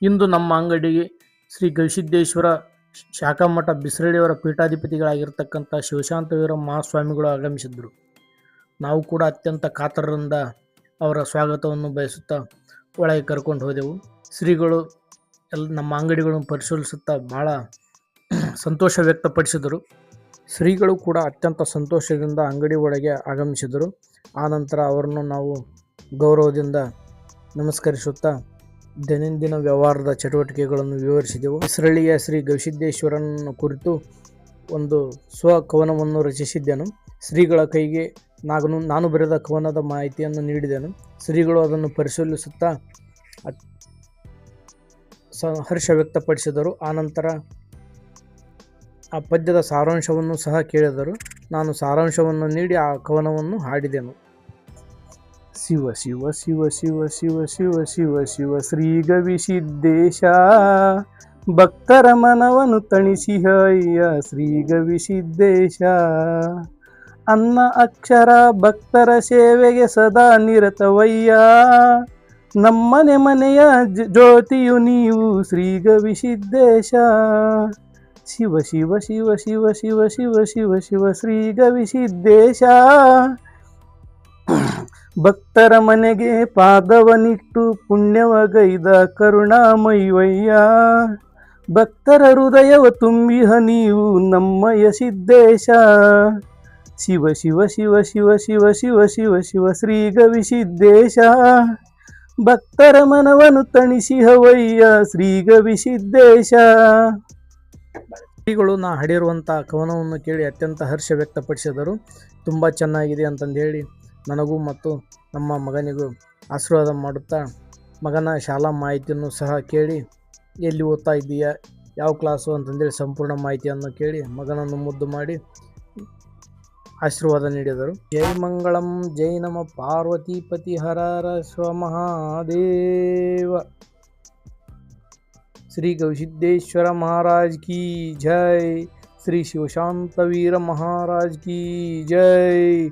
ಇಂದು ನಮ್ಮ ಅಂಗಡಿಗೆ ಶ್ರೀ ಗವಿಸಿದ್ದೇಶ್ವರ ಶಾಖಾಮಠ ಬಿಸರಳ್ಳಿಯವರ ಪೀಠಾಧಿಪತಿಗಳಾಗಿರ್ತಕ್ಕಂಥ ಶಿವಶಾಂತವೀರ ಮಹಾಸ್ವಾಮಿಗಳು ಆಗಮಿಸಿದ್ದರು. ನಾವು ಕೂಡ ಅತ್ಯಂತ ಕಾತರದಿಂದ ಅವರ ಸ್ವಾಗತವನ್ನು ಬಯಸುತ್ತಾ ಒಳಗೆ ಕರ್ಕೊಂಡು ಹೋದೆವು. ಶ್ರೀಗಳು ನಮ್ಮ ಅಂಗಡಿಗಳನ್ನು ಪರಿಶೀಲಿಸುತ್ತಾ ಬಹಳ ಸಂತೋಷ ವ್ಯಕ್ತಪಡಿಸಿದರು. ಶ್ರೀಗಳು ಕೂಡ ಅತ್ಯಂತ ಸಂತೋಷದಿಂದ ಅಂಗಡಿ ಒಳಗೆ ಆಗಮಿಸಿದರು. ಆನಂತರ ಅವರನ್ನು ನಾವು ಗೌರವದಿಂದ ನಮಸ್ಕರಿಸುತ್ತಾ ದೈನಂದಿನ ವ್ಯವಹಾರದ ಚಟುವಟಿಕೆಗಳನ್ನು ವಿವರಿಸಿದೆವು. ಬಿಸರಳ್ಳಿಯ ಶ್ರೀ ಗವಿಸಿದ್ದೇಶ್ವರನ ಕುರಿತು ಒಂದು ಸ್ವಕವನವನ್ನು ರಚಿಸಿದ್ದೆನು. ಶ್ರೀಗಳ ಕೈಗೆ ನಾನು ಬರೆದ ಕವನದ ಮಾಹಿತಿಯನ್ನು ನೀಡಿದೆನು. ಶ್ರೀಗಳು ಅದನ್ನು ಪರಿಶೀಲಿಸುತ್ತಾ ಹರ್ಷ ವ್ಯಕ್ತಪಡಿಸಿದರು. ಆನಂತರ ಆ ಪದ್ಯದ ಸಾರಾಂಶವನ್ನು ಸಹ ಕೇಳಿದರು. ನಾನು ಸಾರಾಂಶವನ್ನು ನೀಡಿ ಆ ಕವನವನ್ನು ಹಾಡಿದೆನು. ಶಿವ ಶಿವ ಶಿವ ಶಿವ ಶಿವ ಶಿವ ಶಿವ ಶಿವ ಶ್ರೀ ಗವಿಸಿದ್ದೇಶ, ಭಕ್ತರ ಮನವನ್ನು ತಣಿಸಿಹಯ್ಯ ಶ್ರೀ ಗವಿಸಿದ್ದೇಶ. ಅನ್ನ ಅಕ್ಷರ ಭಕ್ತರ ಸೇವೆಗೆ ಸದಾ ನಿರತವಯ್ಯ, ನಮ್ಮನೆ ಮನೆಯ ಜ್ಯೋತಿಯು ನೀವು ಶ್ರೀ ಗವಿಸಿದ್ದೇಶ. ಶಿವ ಶಿವ ಶಿವ ಶಿವ ಶಿವ ಶಿವ ಶಿವ ಶಿವ ಶ್ರೀ ಗವಿಸಿದ್ದೇಶ. ಭಕ್ತರ ಮನೆಗೆ ಪಾದವನಿಟ್ಟು ಪುಣ್ಯವಗೈದ ಕರುಣಾಮಯವಯ್ಯ, ಭಕ್ತರ ಹೃದಯವ ತುಂಬಿಹ ನೀವು ನಮ್ಮಯ ಸಿದ್ದೇಶ. ಶಿವ ಶಿವ ಶಿವ ಶಿವ ಶಿವ ಶಿವ ಶಿವ ಶಿವ ಶ್ರೀ ಗವಿಸಿದ್ದೇಶ, ಭಕ್ತರ ಮನವನ್ನು ತಣಿಸಿಹವಯ್ಯ ಶ್ರೀ ಗವಿಸಿದ್ದೇಶ. ಶ್ರೀಗಳು ನಾ ಹಾಡಿರುವಂಥ ಕವನವನ್ನು ಕೇಳಿ ಅತ್ಯಂತ ಹರ್ಷ ವ್ಯಕ್ತಪಡಿಸಿದರು. ತುಂಬ ಚೆನ್ನಾಗಿದೆ ಅಂತಂದು ಹೇಳಿ ನನಗೂ ಮತ್ತು ನಮ್ಮ ಮಗನಿಗೂ ಆಶೀರ್ವಾದ ಮಾಡುತ್ತಾ ಮಗನ ಶಾಲಾ ಮಾಹಿತಿಯನ್ನು ಸಹ ಕೇಳಿ ಎಲ್ಲಿ ಓದ್ತಾ ಇದ್ದೀಯಾ, ಯಾವ ಕ್ಲಾಸು ಅಂತಂದೇಳಿ ಸಂಪೂರ್ಣ ಮಾಹಿತಿಯನ್ನು ಕೇಳಿ ಮಗನನ್ನು ಮುದ್ದು ಮಾಡಿ ಆಶೀರ್ವಾದ ನೀಡಿದರು. ಜೈ ಮಂಗಳಂ, ಜೈ ನಮ ಪಾರ್ವತೀಪತಿ ಹರರ ಸ್ವಮಹಾದೇವ. ಶ್ರೀ ಗವಿಸಿದ್ದೇಶ್ವರ महाराज की जय, श्री शिवशांतवीर महाराज की जय.